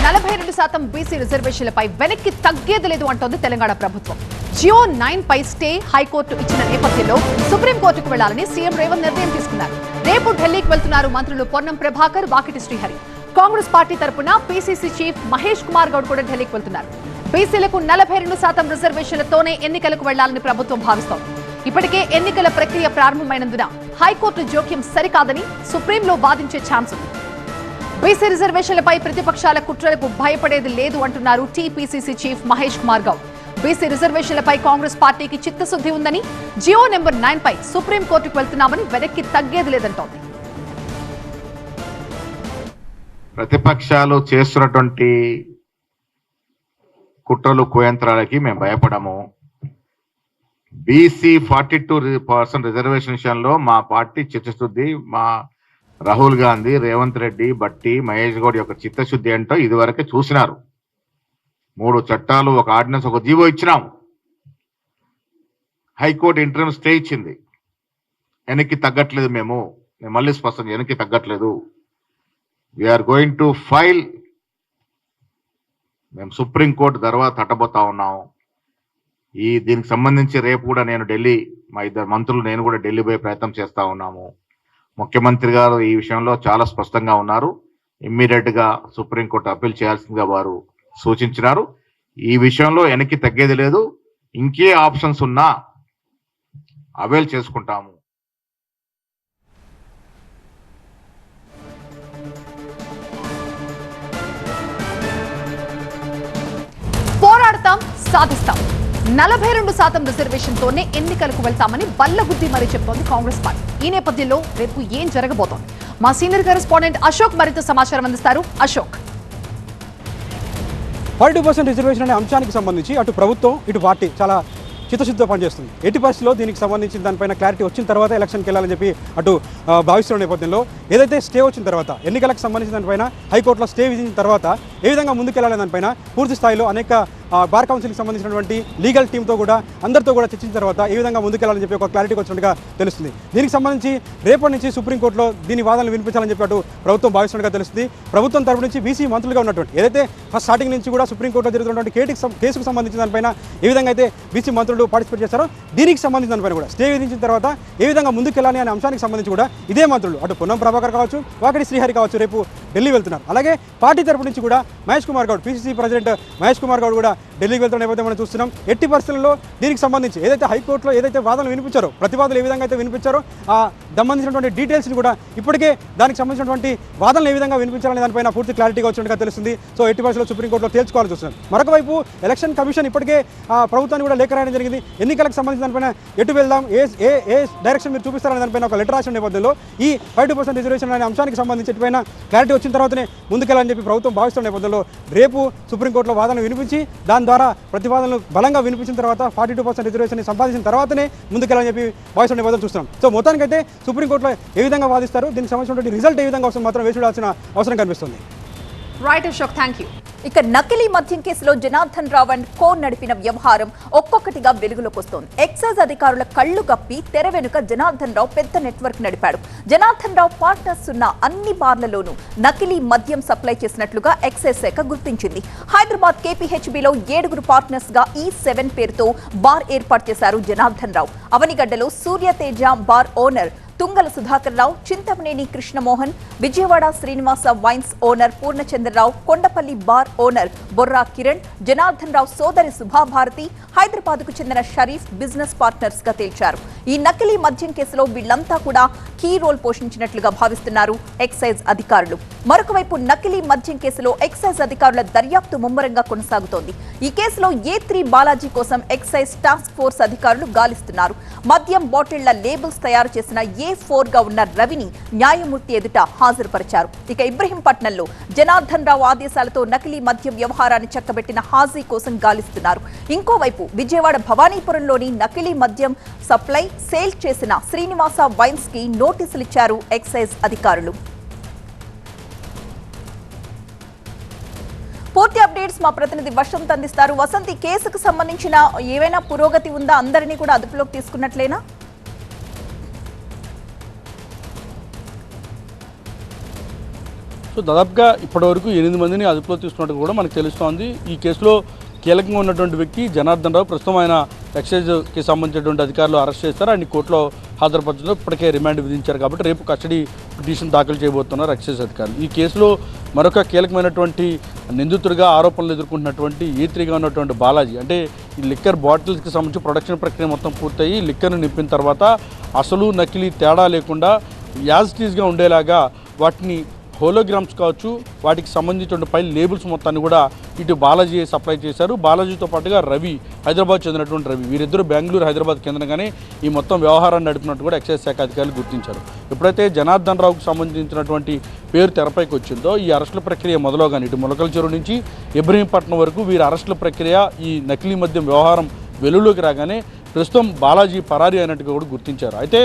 42% BC రిజర్వేషన్లపై వెనక్కి తగ్గేది లేదు అంటోంది తెలంగాణ ప్రభుత్వం. జియో 9 పై స్టే హైకోర్టు ఇచ్చిన నేపథ్యంలో సుప్రీంకోర్టుకు వెళ్లాలని సీఎం రేవంత్ నిర్ణయం తీసుకున్నారు. రేపు ఢిల్లీకి వెళ్తున్నారు మంత్రులు పొన్నం ప్రభాకర్, వాకిటి శ్రీహరి. కాంగ్రెస్ పార్టీ తరపున పీసీసీ చీఫ్ మహేష్ కుమార్ గౌడ్ కూడా ఢిల్లీకి వెళ్తున్నారు. బీసీలకు 42% రిజర్వేషన్లతోనే ఎన్నికలకు వెళ్లాలని ప్రభుత్వం భావిస్తోంది. ఇప్పటికే ఎన్నికల ప్రక్రియ ప్రారంభమైనందున హైకోర్టు జోక్యం సరికాదని సుప్రీంలో వాదించే ఛాన్స్ ఉంది. బీసీ రిజర్వేషన్లపై ప్రతిపక్షాల కుట్రలకు భయపడేది లేదు అంటున్నారు TPCC chief Mahesh Kumar Goud. BC రిజర్వేషన్లపై కాంగ్రెస్ పార్టీకి చిత్తశుద్ధి ఉందని, జియో నెంబర్ 9 పై సుప్రీంకోర్టుకు వెళ్తున్నామని వెనక్కి తగ్గేది లేదంటోంది. ప్రతిపక్షాలు చేస్తున్నటువంటి కుట్రలు కుయంత్రాలకి మేము భయపడము. బీసీ 42% రిజర్వేషన్ విషయంలో మా పార్టీ చిత్తశుద్ధి, మా రాహుల్ గాంధీ, రేవంత్ రెడ్డి, బట్టి, మహేష్ గౌడ్ యొక్క చిత్తశుద్ధి అంటూ ఇదివరకే చూసినారు. 3 చట్టాలు, ఒక ఆర్డినెన్స్, ఒక జీవో ఇచ్చినాం. హైకోర్టు ఇంటర్మ్ స్టే ఇచ్చింది. వెనక్కి తగ్గట్లేదు. మేము మళ్ళీ స్పష్టం వెనక్కి తగ్గట్లేదు. We're going to file. మేము సుప్రీంకోర్టు తర్వాత తట్టబోతా ఉన్నాం. దీనికి సంబంధించి రేపు కూడా నేను ఢిల్లీ, మా 2 మంత్రులు, నేను కూడా ఢిల్లీ పోయే ప్రయత్నం చేస్తా ఉన్నాము. ముఖ్యమంత్రి గారు ఈ విషయంలో చాలా స్పష్టంగా ఉన్నారు. ఇమ్మీడియట్ గా సుప్రీంకోర్టు అప్పీల్ చేయాల్సిందిగా వారు సూచించినారు. ఈ విషయంలో వెనక్కి తగ్గేది లేదు. ఇంకే ఆప్షన్స్ ఉన్నా అవైల్ చేసుకుంటాము. పోరాడతాం, సాధిస్తాం. 42% రిజర్వేషన్తోనే ఎన్నికలకు వెళ్తామని బల్లగుద్ది మరీ చెప్తోంది కాంగ్రెస్ పార్టీ. ఈ నేపథ్యంలో రేపు ఏం జరగబోతోంది? మా సీనియర్ కరెస్పాండెంట్ అశోక్ మరింత సమాచారం అందిస్తారు. అశోక్, 42% రిజర్వేషన్ అనే అంశానికి సంబంధించి అటు ప్రభుత్వం, ఇటు పార్టీ చాలా చిత్తశుద్ధితో పనిచేస్తుంది. ఎట్టి పరిస్థితిలో దీనికి సంబంధించిన దానిపైన క్లారిటీ వచ్చిన తర్వాత ఎలక్షన్కి వెళ్ళాలని చెప్పి అటు భావిస్తున్న నేపథ్యంలో ఏదైతే స్టే వచ్చిన తర్వాత, ఎన్నికలకు సంబంధించిన దానిపైన హైకోర్టులో స్టే విధించిన తర్వాత ఏ విధంగా ముందుకెళ్లాలని దానిపైన పూర్తి స్థాయిలో అనేక బార్ కౌన్సిల్కి సంబంధించినటువంటి లీగల్ టీంతో కూడా అందరితో కూడా చర్చించిన తర్వాత ఏ విధంగా ముందుకెళ్లాలని చెప్పి ఒక క్లారిటీకి వచ్చినట్టుగా తెలుస్తుంది. దీనికి సంబంధించి రేపటి నుంచి సుప్రీంకోర్టులో దీని వాదనలు వినిపించాలని చెప్పి అటు ప్రభుత్వం భావిస్తున్నట్టుగా తెలుస్తుంది. ప్రభుత్వం తరపు నుంచి బీసీ మంత్రులుగా ఉన్నటువంటి ఏదైతే ఫస్ట్ స్టార్టింగ్ నుంచి కూడా సుప్రీంకోర్టులో జరుగుతున్నటువంటి కేసుకు సంబంధించిన దానిపైన ఏ విధంగా అయితే బీసీ మంత్రులు పార్టిసిపేట్ చేస్తారో దీనికి సంబంధించిన దానిపైన కూడా స్టే విధించిన తర్వాత ఏ విధంగా ముందుకెళ్లాలి అనే అంశానికి సంబంధించి కూడా ఇదే మంత్రులు అటు పొన్నం ప్రభాకర్ కావచ్చు, వాకిటి శ్రీహరి కావచ్చు రేపు ఢిల్లీ వెళ్తున్నారు. అలాగే పార్టీ తరపు నుంచి కూడా మహేష్ కుమార్ గౌడ్, పీసీసీ ప్రెసిడెంట్ మహేష్ కుమార్ గౌడ్ కూడా ఢిల్లీకి వెళ్తున్న నేపథ్యం మనం చూస్తున్నాం. ఎట్టి పరిస్థితుల్లో దీనికి సంబంధించి ఏదైతే హైకోర్టులో ఏదైతే వాదనలు వినిపించారో, ప్రతివాదులు ఏ విధంగా అయితే వినిపించారో ఆ సంబంధించినటువంటి డీటెయిల్స్ని కూడా ఇప్పటికే దానికి సంబంధించినటువంటి వాదనలు ఏ విధంగా వినిపించాలనే దానిపైన పూర్తి క్లారిటీగా వచ్చినట్టుగా తెలుస్తుంది. సో ఎట్టి పరిస్థితుల్లో సుప్రీంకోర్టులో తేల్చుకోవాలని చూస్తున్నాం. మరొక వైపు ఎలక్షన్ కమిషన్ ఇప్పటికే ప్రభుత్వాన్ని కూడా లేఖ రాయడం జరిగింది. ఎన్నికలకు సంబంధించిన దానిపైన ఎటు వెళ్దాం, ఏ డైరెక్షన్ మీరు చూపిస్తారనే దానిపైన ఒక లెటర్ రాసిన నేపథ్యంలో ఈ 52% రిజర్వేషన్ అనే అంశానికి సంబంధించి ఎటుపైన క్లారిటీ వచ్చిన తర్వాతనే ముందుకెళ్ళాలని చెప్పి ప్రభుత్వం భావిస్తున్న నేపథ్యంలో రేపు సుప్రీంకోర్టులో వాదనలు వినిపించి దాని ద్వారా ప్రతివాదనలు బలంగా వినిపించిన తర్వాత 42% రిజర్వేషన్ సంపాదించిన తర్వాతనే ముందుకెళ్ళాలని చెప్పి భావిస్తున్న నేపథ్యం చూస్తున్నాం. సో మొత్తానికైతే సుప్రీంకోర్టులో ఏ విధంగా వాదిస్తారు, దీనికి సంబంధించినటువంటి రిజల్ట్ ఏ విధంగా వస్తుంది మాత్రం వేచి చూడాల్సిన అవసరం కనిపిస్తుంది. Right Ashok, thank you. ఇక నకిలీ మద్యం కేసులో జనార్దన్ రావు అండ్ కో నడిపిన వ్యవహారం ఒక్కొక్కటిగా వెలుగులోకి వస్తోంది. ఎక్సైజ్ అధికారుల కళ్లు కప్పి తెర వెనుక జనార్దన్ రావు పెద్ద నెట్వర్క్ నడిపాడు. జనార్దన్ రావు పార్ట్నర్స్ ఉన్న అన్ని బార్లలోనూ నకిలీ మద్యం సప్లై చేసినట్లుగా ఎక్సైజ్ శాఖ గుర్తించింది. హైదరాబాద్ కేపీహెచ్బీలో 7 పార్ట్నర్స్ గా E7 పేరుతో బార్ ఏర్పాటు చేశారు జనార్దన్ రావు. అవనిగడ్డలో Suryateja bar owner Tungala Sudhakar Rao, Chintamaneni Krishnamohan, Vijayawada Srinivasa wines owner Purnachandrarao, Kondapalli bar owner Borra Kiran, Janardhan Rao సోదరి శుభాభారతి, హైదరాబాద్ కు చెందిన షరీఫ్ బిజినెస్ పార్ట్నర్స్ గా తేల్చారు. ఈ నకిలీ మద్యం కేసులో వీళ్లంతా కూడా కీ రోల్ పోషించినట్లుగా భావిస్తున్నారు ఎక్సైజ్ అధికారులు. మరొక వైపు నకిలీ మద్యం కేసులో ఎక్సైజ్ అధికారుల దర్యాప్తు ముమ్మరంగా కొనసాగుతోంది. ఈ కేసులో A3 బాలాజీ కోసం ఎక్సైజ్ టాస్క్ ఫోర్స్ అధికారులు గాలిస్తున్నారు. మద్యం బాటిళ్ల లేబుల్స్ తయారు చేసిన A4 గా ఉన్న రవిని న్యాయమూర్తి ఎదుట హాజరుపరిచారు. ఇక ఇబ్రహీంపట్నంలో జనార్దన్ రావు ఆదేశాలతో నకిలీ మద్యం వ్యవహారాన్ని చక్కబెట్టిన హాజీ కోసం గాలిస్తున్నారు. ఇంకోవైపు విజయవాడ భవానీపురంలోని నకిలీ మద్యం సప్లై, సేల్ చేసిన శ్రీనివాస వైన్స్ కి నోటీసులు ఇచ్చారు ఎక్సైజ్ అధికారులు. పూర్తి అప్డేట్స్ మా ప్రతినిధి వసంత్ అందిస్తారు. వసంత్, ఈ కేసుకు సంబంధించిన ఏవైనా పురోగతి ఉందా? అందరినీ కూడా అదుపులోకి తీసుకున్నట్లేనా? సో దాదాపుగా ఇప్పటివరకు 8 మందిని అదుపులో తీసుకున్నట్టు కూడా మనకు తెలుస్తోంది. ఈ కేసులో కీలకంగా ఉన్నటువంటి వ్యక్తి జనార్దన్ రావు. ప్రస్తుతం ఆయన ఎక్సైజ్కి సంబంధించినటువంటి అధికారులు అరెస్ట్ చేస్తారు. ఆయన కోర్టులో హాజరుపరచడంలో ఇప్పటికే రిమాండ్ విధించారు కాబట్టి రేపు కస్టడీ పిటిషన్ దాఖలు చేయబోతున్నారు ఎక్సైజ్ అధికారులు. ఈ కేసులో మరొక కీలకమైనటువంటి నిందితుడిగా ఆరోపణలు ఎదుర్కొంటున్నటువంటి E3గా ఉన్నటువంటి బాలాజీ, అంటే ఈ లిక్కర్ బాటిల్స్కి సంబంధించి ప్రొడక్షన్ ప్రక్రియ మొత్తం పూర్తయి లిక్కర్ను నింపిన తర్వాత అసలు నకిలీ తేడా లేకుండా యాజ్ ఇట్ ఈస్గా ఉండేలాగా వాటిని హోలోగ్రామ్స్ కావచ్చు, వాటికి సంబంధించిన పై లేబుల్స్ మొత్తాన్ని కూడా ఇటు బాలాజీ సప్లై చేశారు. బాలాజీతో పాటుగా రవి, హైదరాబాద్ చెందినటువంటి రవి, వీరిద్దరూ బెంగళూరు హైదరాబాద్ కేంద్రంగానే ఈ మొత్తం వ్యవహారాన్ని నడిపినట్టు కూడా ఎక్సైజ్ శాఖ అధికారులు గుర్తించారు. ఎప్పుడైతే జనార్దన్ రావుకు సంబంధించినటువంటి పేరు తెరపైకి వచ్చిందో ఈ అరెస్టుల ప్రక్రియ మొదలుగానే ఇటు మొలకల చెరువు నుంచి ఇబ్రహీంపట్నం వరకు వీరి అరెస్టుల ప్రక్రియ, ఈ నకిలీ మద్యం వ్యవహారం వెలుగులోకి రాగానే ప్రస్తుతం బాలాజీ పరారీ అయినట్టుగా కూడా గుర్తించారు. అయితే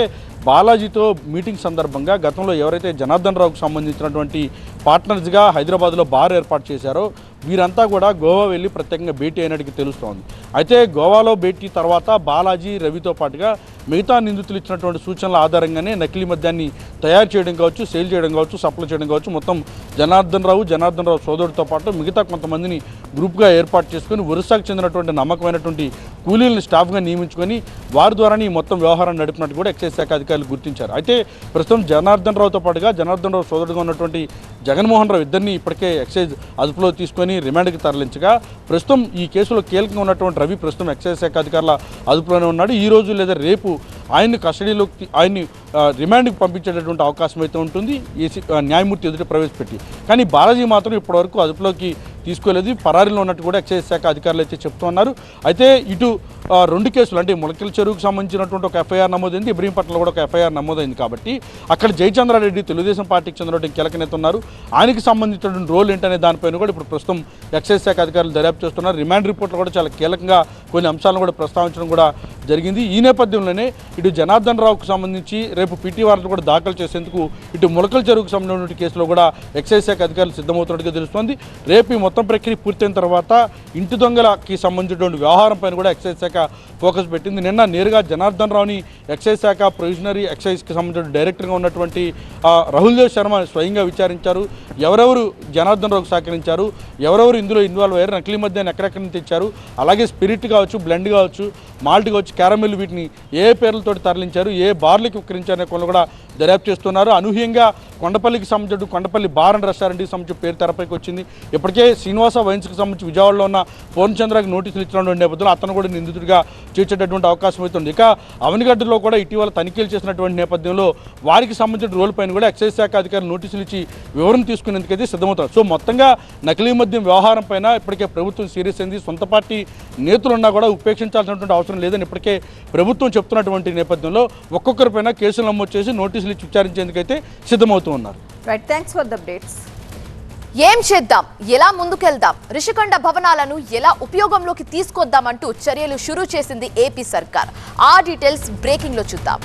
బాలాజీతో మీటింగ్ సందర్భంగా గతంలో ఎవరైతే జనార్దన్ రావుకు సంబంధించినటువంటి పార్ట్నర్స్గా హైదరాబాద్లో బార్ ఏర్పాటు చేశారో వీరంతా కూడా గోవా వెళ్ళి ప్రత్యేకంగా భేటీ అయినట్టుగా తెలుస్తోంది. అయితే గోవాలో భేటీ తర్వాత బాలాజీ, రవితో పాటుగా మిగతా నిందితులు ఇచ్చినటువంటి సూచనల ఆధారంగానే నకిలీ మద్యాన్ని తయారు చేయడం కావచ్చు, సేల్ చేయడం కావచ్చు, సప్లై చేయడం కావచ్చు, మొత్తం జనార్దన్ రావు సోదరుడితో పాటు మిగతా కొంతమందిని గ్రూప్గా ఏర్పాటు చేసుకొని ఒరిస్సాకు చెందినటువంటి నమ్మకమైనటువంటి కూలీలను స్టాఫ్గా నియమించుకొని వారి ద్వారానే ఈ మొత్తం వ్యవహారాన్ని నడిపినట్టు కూడా ఎక్సైజ్ శాఖ అధికారులు గుర్తించారు. అయితే ప్రస్తుతం జనార్దన్ రావుతో పాటుగా జనార్దన్ రావు సోదరుడుగా ఉన్నటువంటి జగన్మోహన్ రావు ఇద్దరిని ఇప్పటికే ఎక్సైజ్ అదుపులో తీసుకొని రిమాండ్కి తరలించగా ప్రస్తుతం ఈ కేసులో కీలకంగా ఉన్నటువంటి రవి ప్రస్తుతం ఎక్సైజ్ శాఖ అధికారుల అదుపులోనే ఉన్నాడు. ఈ రోజు లేదా రేపు ఆయన్ని కస్టడీలోకి రిమాండ్కి పంపించేటటువంటి అవకాశం అయితే ఉంటుంది న్యాయమూర్తి ఎదుట ప్రవేశపెట్టి. కానీ బాలాజీ మాత్రం ఇప్పటివరకు అదుపులోకి తీసుకోలేదు, పరారీలో ఉన్నట్టు కూడా ఎక్సైజ్ శాఖ అధికారులు అయితే చెప్తున్నారు. అయితే ఇటు 2 కేసులు, అంటే మొలకల చెరువుకు సంబంధించినటువంటి ఒక ఎఫ్ఐఆర్ నమోదైంది, ఇబ్రహీంపట్నంలో కూడా ఒక ఎఫ్ఐఆర్ నమోదైంది కాబట్టి అక్కడ జయచంద్రారెడ్డి తెలుగుదేశం పార్టీకి చెందినటువంటి కీలక నేత ఉన్నారు. ఆయనకి సంబంధించినటువంటి రోల్ ఏంటనే దానిపైన కూడా ఇప్పుడు ప్రస్తుతం ఎక్సైజ్ శాఖ అధికారులు దర్యాప్తు చేస్తున్నారు. రిమాండ్ రిపోర్ట్లో కూడా చాలా కీలకంగా కొన్ని అంశాలను కూడా ప్రస్తావించడం కూడా జరిగింది. ఈ నేపథ్యంలోనే ఇటు జనార్దన్ రావుకు సంబంధించి రేపు పీటీ వారెంట్లు కూడా దాఖలు చేసేందుకు ఇటు మొలకల చెరువుకు సంబంధించిన కేసులో కూడా ఎక్సైజ్ శాఖ అధికారులు సిద్ధమవుతున్నట్టుగా తెలుస్తోంది. రేపు ఈ మొత్తం ప్రక్రియ పూర్తయిన తర్వాత ఇంటి దొంగలకి సంబంధించినటువంటి వ్యవహారం పైన కూడా ఎక్సైజ్ శాఖ ఫోకస్ పెట్టింది. నిన్న నేరుగా జనార్దన్ రావుని ఎక్సైజ్ శాఖ ప్రొవిజనరీ ఎక్సైజ్కి సంబంధించిన డైరెక్టర్గా ఉన్నటువంటి రాహుల్ దేవ్ శర్మ స్వయంగా విచారించారు. ఎవరెవరు జనార్దన్ రావుకు సహకరించారు, ఎవరెవరు ఇందులో ఇన్వాల్వ్ అయ్యారు, నకిలీ మద్యాన్ని ఎక్కడెక్కడి నుంచి తెచ్చారు, అలాగే స్పిరిట్ కావచ్చు, బ్లెండ్ కావచ్చు, మాల్ట్ కావచ్చు, క్యారమెల్, వీటిని ఏ పేర్లతో తరలించారు, ఏ బార్లకి విక్రయించారనే కొన్ని కూడా దర్యాప్తు చేస్తున్నారు. అనూహ్యంగా కొండపల్లికి సంబంధించిన కొండపల్లి బార్ అండ్ రెస్టారెంట్కి సంబంధించి పేరు తెరపైకి వచ్చింది. ఇప్పటికే శ్రీనివాస వైన్స్కి సంబంధించి విజయవాడలో ఉన్న పూర్ణచంద్రకి నోటీసులు ఇచ్చినటువంటి నేపథ్యంలో అతను కూడా నిందితుడిగా చేర్చేటటువంటి అవకాశం అవుతుంది. ఇక అవనిగడ్డలో కూడా ఇటీవల తనిఖీలు చేసినటువంటి నేపథ్యంలో వారికి సంబంధించిన రోల్ పైన కూడా ఎక్సైజ్ శాఖ అధికారులు నోటీసులు ఇచ్చి వివరణ తీసుకునేందుకైతే సిద్ధమవుతారు. సో మొత్తంగా నకిలీ మద్యం వ్యవహారం పైన ఇప్పటికే ప్రభుత్వం సీరియస్ అయింది. సొంత పార్టీ నేతలున్నా కూడా ఉపేక్షించాల్సినటువంటి అవసరం లేదని ఇప్పటికే ప్రభుత్వం చెప్తున్నటువంటి నేపథ్యంలో ఒక్కొక్కరిపైన కేసులు నమోదు చేసి నోటీసులు ఇచ్చి విచారించేందుకైతే సిద్ధమవుతూ ఉన్నారు. Right, thanks for the updates. ఏం చేద్దాం, ఎలా ముందుకెళ్దాం, రిషికొండ భవనాలను ఎలా ఉపయోగంలోకి తీసుకొద్దామంటూ చర్యలు షురూ చేసింది ఏపీ సర్కార్. ఆ డీటెయిల్స్ బ్రేకింగ్ లో చూద్దాం.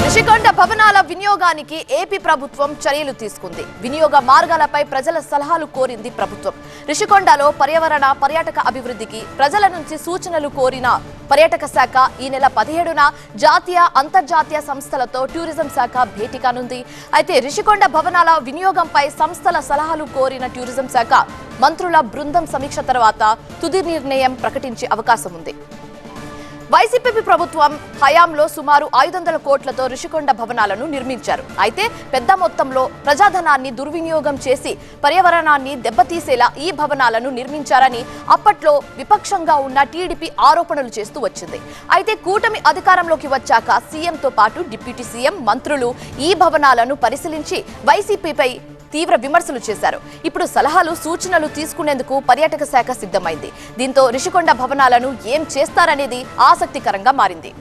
రిషికొండ భవనాల వినియోగానికి ఏపీ ప్రభుత్వం చర్యలు తీసుకుంది. వినియోగ మార్గాలపై ప్రజల సలహాలు కోరింది ప్రభుత్వం. రిషికొండలో పర్యావరణ పర్యాటక అభివృద్ధికి ప్రజల నుంచి సూచనలు కోరిన పర్యాటక శాఖ ఈ నెల 17న జాతీయ అంతర్జాతీయ సంస్థలతో టూరిజం శాఖ భేటీ కానుంది. అయితే రిషికొండ భవనాల వినియోగంపై సంస్థల సలహాలు కోరిన టూరిజం శాఖ మంత్రుల బృందం సమీక్ష తర్వాత తుది నిర్ణయం ప్రకటించే అవకాశం ఉంది. వైసీపీ ప్రభుత్వం హయాంలో సుమారు 500 కోట్లతో రిషికొండ భవనాలను నిర్మించారు. అయితే పెద్ద మొత్తంలో ప్రజాధనాన్ని దుర్వినియోగం చేసి పర్యావరణాన్ని దెబ్బతీసేలా ఈ భవనాలను నిర్మించారని అప్పట్లో విపక్షంగా ఉన్న టీడీపీ ఆరోపణలు చేస్తూ వచ్చింది. అయితే కూటమి అధికారంలోకి వచ్చాక సీఎంతో పాటు డిప్యూటీ సీఎం, మంత్రులు ఈ భవనాలను పరిశీలించి వైసీపీపై తీవ్ర విమర్శలు చేశారు. ఇప్పుడు సలహాలు, సూచనలు తీసుకునేందుకు పర్యాటక శాఖ సిద్ధమైంది. దీంతో రిషికొండ భవనాలను ఏం చేస్తారనేది ఆసక్తికరంగా మారింది.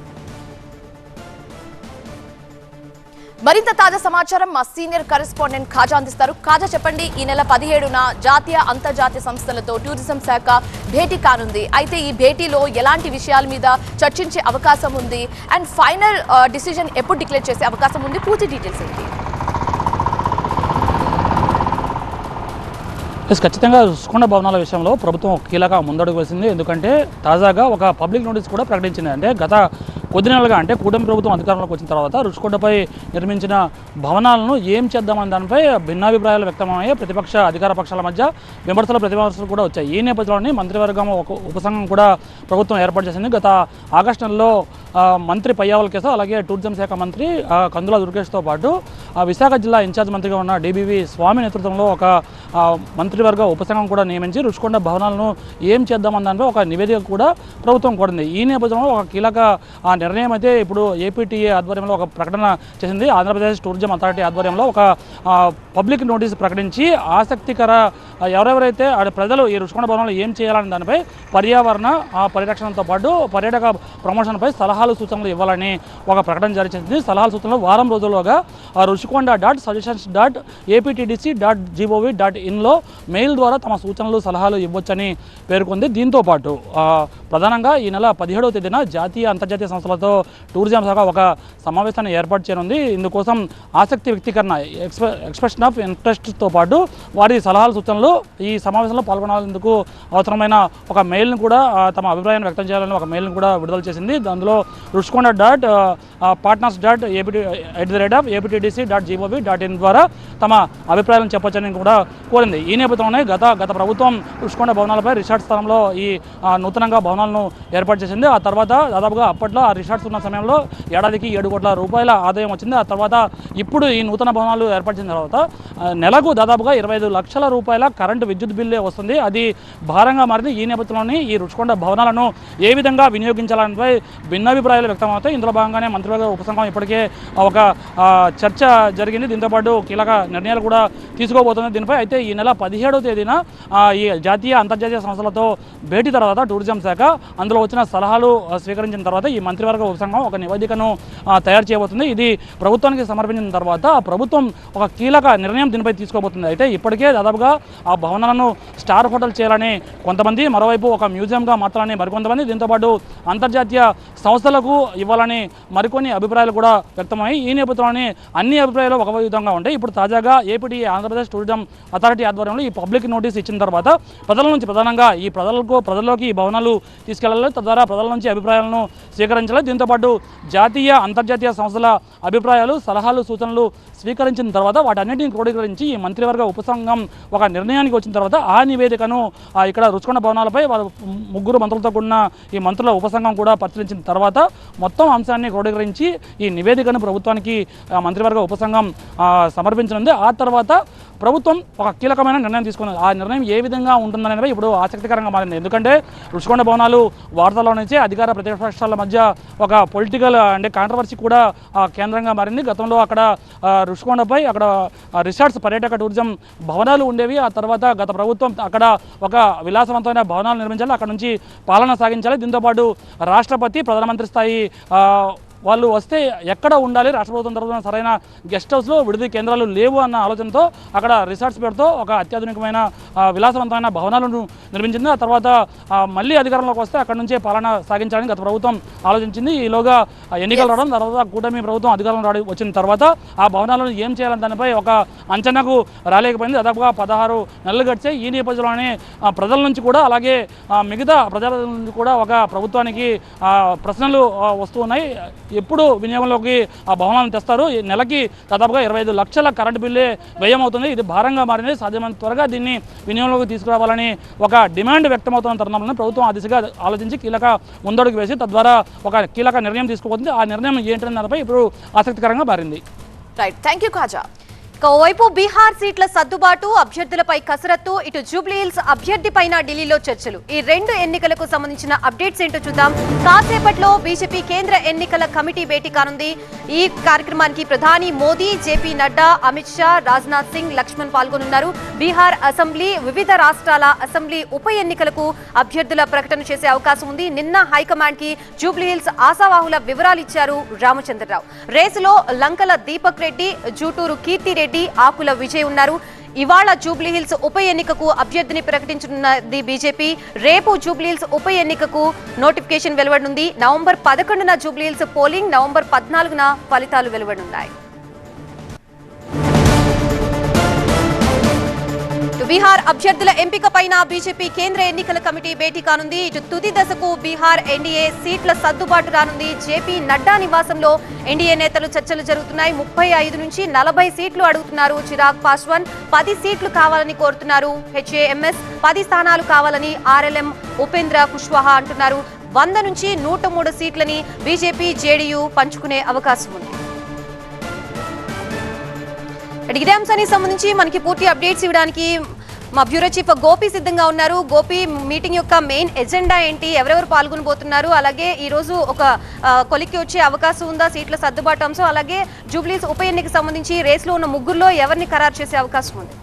మరింత తాజా సమాచారం మా సీనియర్ కరెస్పాండెంట్ ఖాజా అందిస్తారు. ఖాజా, చెప్పండి, ఈ నెల 17న జాతీయ అంతర్జాతీయ సంస్థలతో టూరిజం శాఖ భేటీ కానుంది. అయితే ఈ భేటీలో ఎలాంటి విషయాల మీద చర్చించే అవకాశం ఉంది అండ్ ఫైనల్ డిసిజన్ ఎప్పుడు డిక్లేర్ చేసే అవకాశం ఉంది? పూర్తి డీటెయిల్స్ ఏంటి? ఖచ్చితంగా రిషికొండ భవనాల విషయంలో ప్రభుత్వం కీలక ముందడుగు వేసింది. ఎందుకంటే తాజాగా ఒక పబ్లిక్ నోటీస్ కూడా ప్రకటించింది. అంటే గత కొద్ది నెలలుగా అంటే కూటమి ప్రభుత్వం అధికారంలోకి వచ్చిన తర్వాత రుషికొండపై నిర్మించిన భవనాలను ఏం చేద్దామని దానిపై భిన్నాభిప్రాయాలు వ్యక్తమయ్యాయి. ప్రతిపక్ష అధికార పక్షాల మధ్య ప్రతిపక్షాలు కూడా వచ్చాయి. ఈ నేపథ్యంలోనే మంత్రివర్గం ఒక ఉపసంఘం కూడా ప్రభుత్వం ఏర్పాటు చేసింది. గత ఆగస్టు నెలలో మంత్రి పయ్యావల కేసు, అలాగే టూరిజం శాఖ మంత్రి కందుల దుర్గేష్తో పాటు విశాఖ జిల్లా ఇన్ఛార్జ్ మంత్రిగా ఉన్న డిబివి స్వామి నేతృత్వంలో ఒక మంత్రివర్గ ఉపసంఘం కూడా నియమించి రుషికొండ భవనాలను ఏం చేద్దామన్న దానిపై ఒక నివేదిక కూడా ప్రభుత్వం కోరింది. ఈ నేపథ్యంలో ఒక కీలక నిర్ణయం అయితే ఇప్పుడు ఏపీటీఏ ఆధ్వర్యంలో ఒక ప్రకటన చేసింది. ఆంధ్రప్రదేశ్ టూరిజం అథారిటీ ఆధ్వర్యంలో ఒక పబ్లిక్ నోటీస్ ప్రకటించి ఆసక్తికర ఎవరెవరైతే ప్రజలు ఈ రుషికొండ భవనాలు ఏం చేయాలని దానిపై పర్యావరణ పరిరక్షణతో పాటు పర్యాటక ప్రమోషన్పై సలహాలు సూచనలు ఇవ్వాలని ఒక ప్రకటన జారీ చేసింది. సలహాలు సూచనలు వారం రోజుల్లోగా rushkonda.suggestions.aptdc.gov.in మెయిల్ ద్వారా తమ సూచనలు సలహాలు ఇవ్వొచ్చని పేర్కొంది. దీంతో పాటు ప్రధానంగా ఈ నెల 17వ తేదీన జాతీయ అంతర్జాతీయ సంస్థలతో టూరిజం శాఖ ఒక సమావేశాన్ని ఏర్పాటు చేయనుంది. ఇందుకోసం ఆసక్తి వ్యక్తీకరణ ఎక్స్ప్రెషన్ ఆఫ్ ఇంట్రెస్ట్తో పాటు వారి సలహాలు సూచనలు ఈ సమావేశంలో పాల్గొనేందుకు అవసరమైన ఒక మెయిల్ను కూడా తమ అభిప్రాయాన్ని వ్యక్తం చేయాలని ఒక మెయిల్ను కూడా విడుదల చేసింది. అందులో rushkonda.partners.aptdc.gov.in ద్వారా తమ అభిప్రాయాలను చెప్పొచ్చని కూడా కోరింది. ఈ నేపథ్యంలోనే గత ప్రభుత్వం రుషికొండ భవనాలపై రిసార్ట్ స్థలంలో ఈ నూతనంగా భవనాలను ఏర్పాటు చేసింది. ఆ తర్వాత దాదాపుగా అప్పట్లో ఆ రిసార్ట్స్ ఉన్న సమయంలో ఏడాదికి 7 కోట్ల రూపాయల ఆదాయం వచ్చింది. ఆ తర్వాత ఇప్పుడు ఈ నూతన భవనాలు ఏర్పాటు చేసిన తర్వాత నెలకు దాదాపుగా 25 లక్షల రూపాయల కరెంటు విద్యుత్ బిల్లే వస్తుంది. అది భారంగా మారింది. ఈ నేపథ్యంలోనే ఈ రుషికొండ భవనాలను ఏ విధంగా వినియోగించాలనిపై భిన్నాభిప్రాయాలు వ్యక్తమవుతాయి. ఇందులో భాగంగానే మంత్రివర్గ ఉపసంఘం ఇప్పటికే ఒక చర్చ జరిగింది. దీంతోపాటు కీలక నిర్ణయాలు కూడా తీసుకోబోతుంది దీనిపై. అయితే ఈ నెల 17వ తేదీన ఈ జాతీయ అంతర్జాతీయ సంస్థలతో భేటీ తర్వాత టూరిజం శాఖ అందులో వచ్చిన సలహాలు స్వీకరించిన తర్వాత ఈ మంత్రివర్గ ఉపసంఘం ఒక నివేదికను తయారు చేయబోతుంది. ఇది ప్రభుత్వానికి సమర్పించిన తర్వాత ప్రభుత్వం ఒక కీలక నిర్ణయం దీనిపై తీసుకోబోతుంది. అయితే ఇప్పటికే దాదాపుగా ఆ భవనాలను స్టార్ హోటల్ చేయాలని కొంతమంది, మరోవైపు ఒక మ్యూజియంగా మార్చాలని మరికొంతమంది, దీంతోపాటు అంతర్జాతీయ సంస్థలకు ఇవ్వాలని మరికొన్ని అభిప్రాయాలు కూడా వ్యక్తమయ్యాయి. ఈ నేపథ్యంలోనే అన్ని అభిప్రాయాలు ఒక విధంగా ఉంటాయి. ఇప్పుడు తాజాగా ఏపీటీ ఆంధ్రప్రదేశ్ టూరిజం అథారిటీ ఆధ్వర్యంలో ఈ పబ్లిక్ నోటీస్ ఇచ్చిన తర్వాత ప్రజల నుంచి ప్రధానంగా ఈ ప్రజల్లోకి ఈ భవనాలు తీసుకెళ్లాలి, తద్వారా ప్రజల నుంచి అభిప్రాయాలను స్వీకరించాలి. దీంతోపాటు జాతీయ అంతర్జాతీయ సంస్థల అభిప్రాయాలు, సలహాలు, సూచనలు స్వీకరించిన తర్వాత వాటన్నిటిని క్రోడీకరించి ఈ మంత్రివర్గ ఉపసంఘం ఒక నిర్ణయానికి వచ్చిన తర్వాత ఆ నివేదికను ఇక్కడ రుషికొండ భవనాలపై 3 మంత్రులతో కూడిన ఈ మంత్రుల ఉపసంఘం కూడా పరిశీలించిన తర్వాత మొత్తం అంశాన్ని క్రోడీకరించి ఈ నివేదికను ప్రభుత్వానికి మంత్రివర్గ ఉపసంఘం సమర్పించనుంది. ఆ తర్వాత ప్రభుత్వం ఒక కీలకమైన నిర్ణయం తీసుకుంది. ఆ నిర్ణయం ఏ విధంగా ఉంటుందనేది ఇప్పుడు ఆసక్తికరంగా మారింది. ఎందుకంటే రుషికొండ భవనాలు వార్తల్లో నుంచే అధికార ప్రతిపక్షాల మధ్య ఒక పొలిటికల్ కాంట్రవర్సీ కూడా కేంద్రంగా మారింది. గతంలో అక్కడ రుషికొండపై అక్కడ రిసార్ట్స్, పర్యాటక టూరిజం భవనాలు ఉండేవి. ఆ తర్వాత గత ప్రభుత్వం అక్కడ ఒక విలాసవంతమైన భవనాలు నిర్మించాలి, అక్కడ నుంచి పాలన సాగించాలి. దీంతోపాటు రాష్ట్రపతి, ప్రధానమంత్రి స్థాయి వాళ్ళు వస్తే ఎక్కడ ఉండాలి, రాష్ట్ర ప్రభుత్వం తరఫున సరైన గెస్ట్ హౌస్లో విడిది కేంద్రాలు లేవు అన్న ఆలోచనతో అక్కడ రిసార్ట్స్ పేరుతో ఒక అత్యాధునికమైన విలాసవంతమైన భవనాలను నిర్మించింది. ఆ తర్వాత మళ్ళీ అధికారంలోకి వస్తే అక్కడ నుంచే పాలన సాగించాలని గత ప్రభుత్వం ఆలోచించింది. ఈలోగా ఎన్నికలు రావడం, తర్వాత కూటమి ప్రభుత్వం అధికారంలో వచ్చిన తర్వాత ఆ భవనాలను ఏం చేయాలని దానిపై ఒక అంచనాకు రాలేకపోయింది. దాదాపుగా 16 నెలలు గడిచాయి. ఈ నేపథ్యంలోనే ప్రజల నుంచి కూడా, అలాగే మిగతా ప్రజల నుంచి కూడా ఒక ప్రభుత్వానికి ప్రశ్నలు వస్తూ ఉన్నాయి. ఎప్పుడు వినియోగంలోకి ఆ భవనాలను తెస్తారు? నెలకి దాదాపుగా 25 లక్షల కరెంటు బిల్లే వ్యయం అవుతుంది. ఇది భారంగా మారింది. సాధ్యమైనంత త్వరగా దీన్ని వినియోగంలోకి తీసుకురావాలని ఒక డిమాండ్ వ్యక్తమవుతున్న తరుణంలో ప్రభుత్వం ఆ దిశగా ఆలోచించి కీలక ముందడుగు వేసి తద్వారా ఒక కీలక నిర్ణయం తీసుకోబోతుంది. ఆ నిర్ణయం ఏంటనే దానిపై ఇప్పుడు ఆసక్తికరంగా మారింది. Right, thank you Khaja. ఓవైపు బీహార్ సీట్ల సర్దుబాటు, అభ్యర్థులపై కసరత్తు, ఇటు జూబ్లీహిల్స్ అభ్యర్థి పైన ఢిల్లీలో చర్చలు. ఈ 2 ఎన్నికలకు సంబంధించిన అప్డేట్స్ ఏంటో చూద్దాం. కాసేపట్లో బీజేపీ కేంద్ర ఎన్నికల కమిటీ భేటీ కానుంది. ఈ కార్యక్రమానికి ప్రధాని మోదీ, జేపీ నడ్డా, అమిత్ షా, రాజ్నాథ్ సింగ్, లక్ష్మణ్ పాల్గొనున్నారు. బీహార్ అసెంబ్లీ, వివిధ రాష్ట్రాల అసెంబ్లీ ఉప ఎన్నికలకు అభ్యర్థుల ప్రకటన చేసే అవకాశం ఉంది. నిన్న హైకమాండ్ కి జూబ్లీహిల్స్ ఆశావాహుల వివరాలు ఇచ్చారు రామచంద్రరావు. రేసులో లంకల దీపక్ రెడ్డి, జూటూరు కీర్తి రెడ్డి, ఆకుల విజయ్ ఉన్నారు. ఇవాళ జూబ్లీహిల్స్ ఉప ఎన్నికకు అభ్యర్థిని ప్రకటించనున్నది బీజేపీ. రేపు జూబ్లీహిల్స్ ఉప ఎన్నికకు నోటిఫికేషన్ వెలువడనుంది. నవంబర్ 11న జూబ్లీహిల్స్ పోలింగ్, నవంబర్ 14న ఫలితాలు వెలువడనున్నాయి. బీహార్ అభ్యర్థుల ఎంపిక పైన బీజేపీ కేంద్ర ఎన్నికల కమిటీ భేటీ కానుంది. ఇటు తుది దశకు బీహార్ ఎన్డీఏ సీట్ల సర్దుబాటు రానుంది. జేపీ నడ్డా నివాసంలో ఎన్డీఏ నేతలు చర్చలు జరుగుతున్నాయి. 35 నుంచి 40 సీట్లు అడుగుతున్నారు. చిరాగ్ పాస్వాన్ 10 సీట్లు కావాలని కోరుతున్నారు. హెచ్ఏఎంఎస్ 10 స్థానాలు కావాలని ఆర్ఎల్ఎం ఉపేంద్ర కుష్వాహా అంటున్నారు. 100 నుంచి 103 సీట్లని బీజేపీ జేడీయూ పంచుకునే అవకాశం ఉంది. ఇదే అంశానికి సంబంధించి మనకి పూర్తి అప్డేట్స్ ఇవ్వడానికి మా బ్యూరో చీఫ్ గోపి సిద్ధంగా ఉన్నారు. గోపి, మీటింగ్ యొక్క మెయిన్ ఎజెండా ఏంటి, ఎవరెవరు పాల్గొనబోతున్నారు, అలాగే ఈ రోజు ఒక కొలిక్కి వచ్చే అవకాశం ఉందా సీట్ల సర్దుబాటు అంశం, అలాగే జూబ్లీస్ ఉప ఎన్నికకు సంబంధించి రేస్లో ఉన్న ముగ్గురులో ఎవరిని ఖరారు చేసే అవకాశం ఉంది?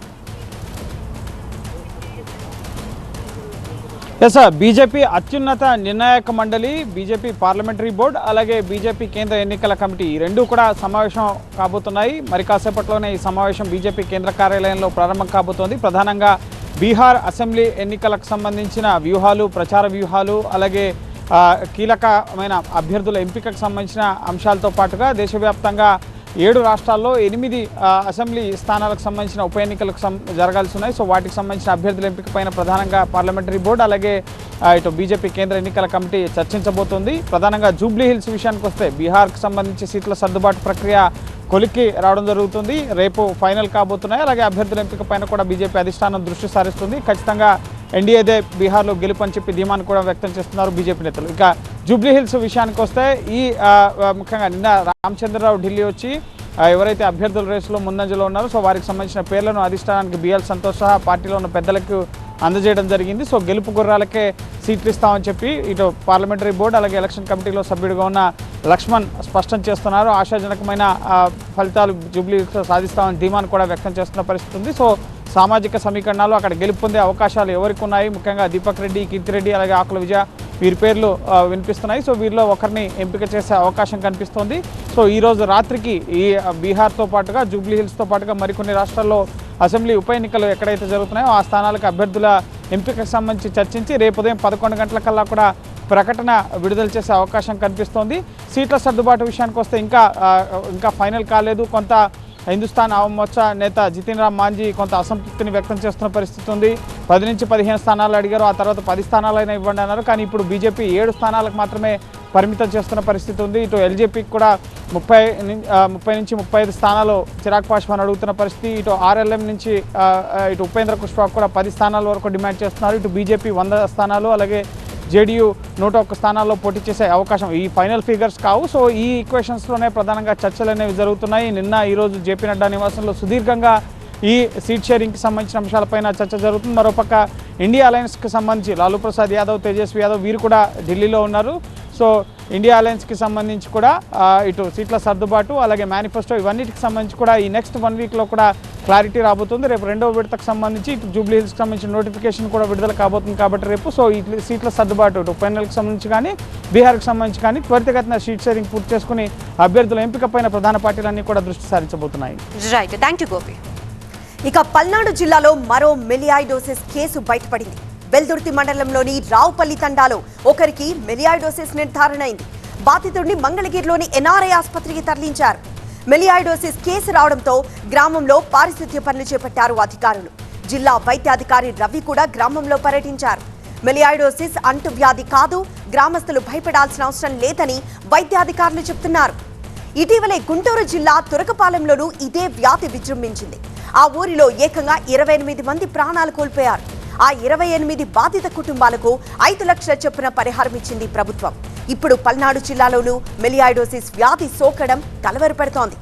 ఎస్ బీజేపీ అత్యున్నత నిర్ణాయక మండలి, బీజేపీ పార్లమెంటరీ బోర్డు, అలాగే బీజేపీ కేంద్ర ఎన్నికల కమిటీ ఈ రెండు కూడా సమావేశం కాబోతున్నాయి. మరి కాసేపట్లోనే ఈ సమావేశం బీజేపీ కేంద్ర కార్యాలయంలో ప్రారంభం కాబోతోంది. ప్రధానంగా బీహార్ అసెంబ్లీ ఎన్నికలకు సంబంధించిన వ్యూహాలు, ప్రచార వ్యూహాలు, అలాగే కీలకమైన అభ్యర్థుల ఎంపికకు సంబంధించిన అంశాలతో పాటుగా దేశవ్యాప్తంగా 7 రాష్ట్రాల్లో 8 అసెంబ్లీ స్థానాలకు సంబంధించిన ఉప ఎన్నికలకు జరగాల్సి ఉన్నాయి. సో వాటికి సంబంధించిన అభ్యర్థుల ఎంపిక పైన ప్రధానంగా పార్లమెంటరీ బోర్డు, అలాగే ఇటు బీజేపీ కేంద్ర ఎన్నికల కమిటీ చర్చించబోతోంది. ప్రధానంగా జూబ్లీ హిల్స్ విషయానికి వస్తే బీహార్కి సంబంధించి సీట్ల సర్దుబాటు ప్రక్రియ కొలిక్కి రావడం జరుగుతుంది. రేపు ఫైనల్ కాబోతున్నాయి. అలాగే అభ్యర్థుల ఎంపిక పైన కూడా బీజేపీ అధిష్టానం దృష్టి సారిస్తుంది. ఖచ్చితంగా ఎన్డీఏదే బీహార్లో గెలుపు అని చెప్పి ధీమాను కూడా వ్యక్తం చేస్తున్నారు బీజేపీ నేతలు. ఇక జూబ్లీ హిల్స్ విషయానికి వస్తే ఈ ముఖ్యంగా నిన్న రామచంద్రరావు ఢిల్లీ వచ్చి ఎవరైతే అభ్యర్థుల రేసులో ముందంజలో ఉన్నారో సో వారికి సంబంధించిన పేర్లను అధిష్టానానికి బిఎల్ సంతోష్ సహా పార్టీలో ఉన్న పెద్దలకు అందజేయడం జరిగింది. సో గెలుపు గుర్రాలకే సీట్లు ఇస్తామని చెప్పి ఇటు పార్లమెంటరీ బోర్డు అలాగే ఎలక్షన్ కమిటీలో సభ్యుడిగా ఉన్న లక్ష్మణ్ స్పష్టం చేస్తున్నారు. ఆశాజనకమైన ఫలితాలు జూబ్లీ హిల్స్లో సాధిస్తామని ధీమాను కూడా వ్యక్తం చేస్తున్న పరిస్థితి ఉంది. సో సామాజిక సమీకరణాలు అక్కడ గెలుపు పొందే అవకాశాలు ఎవరికి ఉన్నాయి, ముఖ్యంగా దీపక్ రెడ్డి, కీర్తిరెడ్డి, అలాగే ఆకుల విజయ వీరి పేర్లు వినిపిస్తున్నాయి. సో వీరిలో ఒకరిని ఎంపిక చేసే అవకాశం కనిపిస్తోంది. సో ఈరోజు రాత్రికి ఈ బీహార్తో పాటుగా జూబ్లీ హిల్స్తో పాటుగా మరికొన్ని రాష్ట్రాల్లో అసెంబ్లీ ఉప ఎన్నికలు ఎక్కడైతే జరుగుతున్నాయో ఆ స్థానాలకు అభ్యర్థుల ఎంపికకు సంబంధించి చర్చించి రేపు ఉదయం 11 గంటలకల్లా కూడా ప్రకటన విడుదల చేసే అవకాశం కనిపిస్తోంది. సీట్ల సర్దుబాటు విషయానికి వస్తే ఇంకా ఫైనల్ కాలేదు. కొంత హిందుస్థాన్ ఆవామ్ మోర్చా నేత జితిన్ రామ్ మాంజీ కొంత అసంతృప్తిని వ్యక్తం చేస్తున్న పరిస్థితి ఉంది. 10 నుంచి 15 స్థానాలు అడిగారు, ఆ తర్వాత 10 స్థానాలైనా ఇవ్వండి అన్నారు. కానీ ఇప్పుడు బీజేపీ 7 స్థానాలకు మాత్రమే పరిమితం చేస్తున్న పరిస్థితి ఉంది. ఇటు ఎల్జేపీకి కూడా 30 నుంచి 35 స్థానాలు చిరాగ్ పాస్వాన్ అడుగుతున్న పరిస్థితి. ఇటు ఆర్ఎల్ఎం నుంచి ఇటు ఉపేంద్ర కుష్వాహా కూడా 10 స్థానాల వరకు డిమాండ్ చేస్తున్నారు. ఇటు బీజేపీ 100 స్థానాలు, అలాగే జేడీయూ 101 స్థానాల్లో పోటీ చేసే అవకాశం. ఈ ఫైనల్ ఫిగర్స్ కావు. సో ఈ ఈక్వేషన్స్లోనే ప్రధానంగా చర్చలు అనేవి జరుగుతున్నాయి. నిన్న ఈరోజు జేపీ నడ్డా నివాసంలో సుదీర్ఘంగా ఈ సీట్ షేరింగ్కి సంబంధించిన అంశాలపైన చర్చ జరుగుతుంది. మరోపక్క ఇండియా అలయన్స్కి సంబంధించి లాలూ ప్రసాద్ యాదవ్, తేజస్వి యాదవ్ వీరు కూడా ఢిల్లీలో ఉన్నారు. సో ఇండియా అలయన్స్కి సంబంధించి కూడా ఇటు సీట్ల సర్దుబాటు అలాగే మేనిఫెస్టో ఇవన్నిటికి సంబంధించి కూడా ఈ నెక్స్ట్ 1 వీక్లో కూడా క్లారిటీ రాబోతుంది. రేపు 2వ విడతకు సంబంధించి ఇటు జూబ్లీ హిల్స్కి సంబంధించిన నోటిఫికేషన్ కూడా విడుదల కాబోతుంది. కాబట్టి రేపు సో ఈ సీట్ల సర్దుబాటు ఇటు ఫైనల్కి సంబంధించి కానీ బీహార్కి సంబంధించి కానీ త్వరితగతిన సీట్ షేరింగ్ పూర్తి చేసుకుని అభ్యర్థుల ఎంపిక పైన ప్రధాన పార్టీలన్నీ కూడా దృష్టి సారించబోతున్నాయి. Right, thank you Gopi. ఇక పల్నాడు జిల్లాలో మరో మెలియాయిడోసిస్ కేసు బయటపడింది. వెల్దుర్తి మండలంలోని రావుపల్లి తండాలో ఒకరికి మెలియాయిడోసిస్ నిర్ధారణ అయింది. బాధితుడిని మంగళగిరిలోని ఎన్ఆర్ఐ ఆసుపత్రికి తరలించారు. మెలియాయిడోసిస్ కేసు రావడంతో గ్రామంలో పారిశుద్ధ్య పనులు చేపట్టారు అధికారులు. జిల్లా వైద్యాధికారి రవి కూడా గ్రామంలో పర్యటించారు. మెలియాయిడోసిస్ అంటువ్యాధి కాదు, గ్రామస్తులు భయపడాల్సిన అవసరం లేదని వైద్యాధికారులు చెప్తున్నారు. ఇటీవలే గుంటూరు జిల్లా తురకపాలెంలోనూ ఇదే వ్యాధి విజృంభించింది. ఆ ఊరిలో ఏకంగా 28 మంది ప్రాణాలు కోల్పోయారు. ఆ 28 బాధిత కుటుంబాలకు 5 లక్షల చొప్పున పరిహారం ఇచ్చింది ప్రభుత్వం. ఇప్పుడు పల్నాడు జిల్లాలోనూ మెలియాయిడోసిస్ వ్యాధి సోకడం కలవరపెడుతోంది.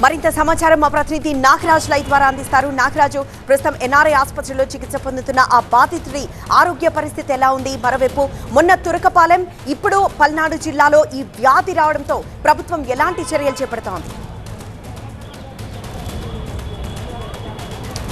మరింత సమాచారం మా ప్రతినిధి నాగరాజు లైవ్ ద్వారా అందిస్తారు. నాగరాజు, ప్రస్తుతం ఎన్ఆర్ఐ ఆసుపత్రిలో చికిత్స పొందుతున్న ఆ బాధితుడి ఆరోగ్య పరిస్థితి ఎలా ఉంది? మరోవైపు మొన్న తురకపాలెం, ఇప్పుడు పల్నాడు జిల్లాలో ఈ వ్యాధి రావడంతో ప్రభుత్వం ఎలాంటి చర్యలు చేపడుతోంది?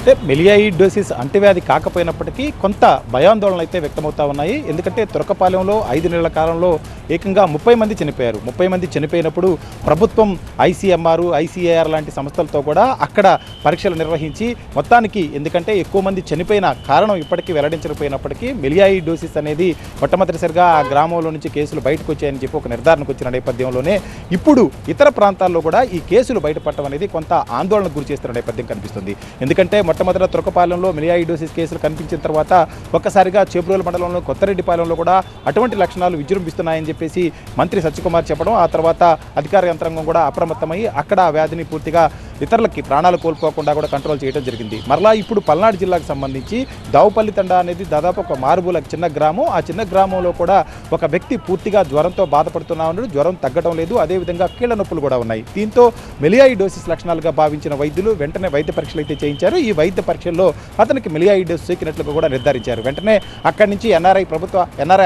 అంటే మెలియాయిడోసిస్ అంటువ్యాధి కాకపోయినప్పటికీ కొంత భయాందోళనలు అయితే వ్యక్తమవుతా ఉన్నాయి. ఎందుకంటే తురకపాలెంలో 5 నెలల కాలంలో ఏకంగా 30 మంది చనిపోయారు. 30 మంది చనిపోయినప్పుడు ప్రభుత్వం ఐసీఎంఆర్, ఐసీఏఆర్ లాంటి సంస్థలతో కూడా అక్కడ పరీక్షలు నిర్వహించి మొత్తానికి, ఎందుకంటే ఎక్కువ మంది చనిపోయిన కారణం ఇప్పటికీ వెల్లడించకపోయినప్పటికీ మెలియాయిడోసిస్ అనేది మొట్టమొదటిసారిగా ఆ గ్రామంలో నుంచి కేసులు బయటకు వచ్చాయని చెప్పి ఒక నిర్ధారణకు వచ్చిన నేపథ్యంలోనే ఇప్పుడు ఇతర ప్రాంతాల్లో కూడా ఈ కేసులు బయటపడటం అనేది కొంత ఆందోళనకు గురి చేస్తున్న నేపథ్యం కనిపిస్తుంది. ఎందుకంటే మొట్టమొదట తురకపాలెంలో మెలియాయిడోసిస్ కేసులు కనిపించిన తర్వాత ఒక్కసారిగా చేబ్రోలు మండలంలో కొత్తరెడ్డిపాలెంలో కూడా అటువంటి లక్షణాలు విజృంభిస్తున్నాయని చెప్పేసి మంత్రి సత్యకుమార్ చెప్పడం, ఆ తర్వాత అధికార యంత్రాంగం కూడా అప్రమత్తమై అక్కడ ఆ వ్యాధిని పూర్తిగా ఇతరులకి ప్రాణాలు కోల్పోకుండా కూడా కంట్రోల్ చేయడం జరిగింది. మరలా ఇప్పుడు పల్నాడు జిల్లాకు సంబంధించి దావుపల్లి తండా అనేది దాదాపు ఒక మారుమూల చిన్న గ్రామం. ఆ చిన్న గ్రామంలో కూడా ఒక వ్యక్తి పూర్తిగా జ్వరంతో బాధపడుతున్నా ఉన్నాడు. జ్వరం తగ్గడం లేదు, అదేవిధంగా కీళ్ల నొప్పులు కూడా ఉన్నాయి. దీంతో మెలియాయిడోసిస్ లక్షణాలుగా భావించిన వైద్యులు వెంటనే వైద్య పరీక్షలు అయితే చేయించారు. ఈ వైద్య పరీక్షల్లో అతనికి మెలియాయిడోసిస్ సోకినట్లుగా కూడా నిర్ధారించారు. వెంటనే అక్కడి నుంచి ఎన్ఆర్ఐ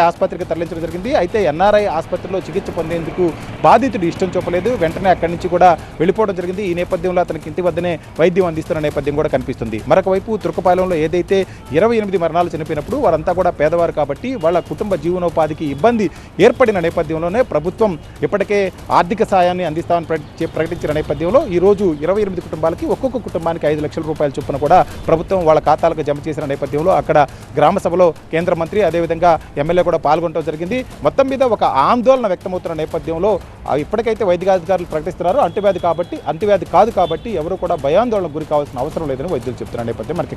ఆసుపత్రికి తరలించడం జరిగింది. అయితే ఎన్ఆర్ఐ ఆసుపత్రిలో చికిత్స పొందేందుకు బాధితుడు ఇష్టం చూపలేదు. వెంటనే అక్కడి నుంచి కూడా వెళ్ళిపోవడం జరిగింది. ఈ నేపథ్యంలో అతనికి ఇంటి వద్దనే వైద్యం అందిస్తున్న నేపథ్యం కూడా కనిపిస్తుంది. మరొక వైపు తురకపాలెంలో ఏదైతే 28 మరణాలు చనిపోయినప్పుడు వారంతా కూడా పేదవారు కాబట్టి వాళ్ళ కుటుంబ జీవనోపాధికి ఇబ్బంది ఏర్పడిన నేపథ్యంలోనే ప్రభుత్వం ఇప్పటికే ఆర్థిక సాయాన్ని అందిస్తామని ప్రకటించిన నేపథ్యంలో ఈ రోజు 28 కుటుంబాలకి ఒక్కొక్క కుటుంబానికి 5 లక్షల రూపాయల చొప్పున కూడా ప్రభుత్వం వాళ్ళ ఖాతాలకు జమ చేసిన నేపథ్యంలో అక్కడ గ్రామ సభలో కేంద్ర మంత్రి అదేవిధంగా ఎమ్మెల్యే కూడా పాల్గొనడం జరిగింది. మొత్తం మీద ఒక ఆందోళన వ్యక్తమవుతున్న నేపథ్యంలో ఇప్పటికైతే వైద్యాధికారులు ప్రకటిస్తున్నారు అంటువ్యాధి కాదు కాబట్టి ఎవరు కూడా భయాందోళనకు గురి కావాల్సిన అవసరం లేదని వైద్యులు చెప్తున్న నేపథ్యం మనకి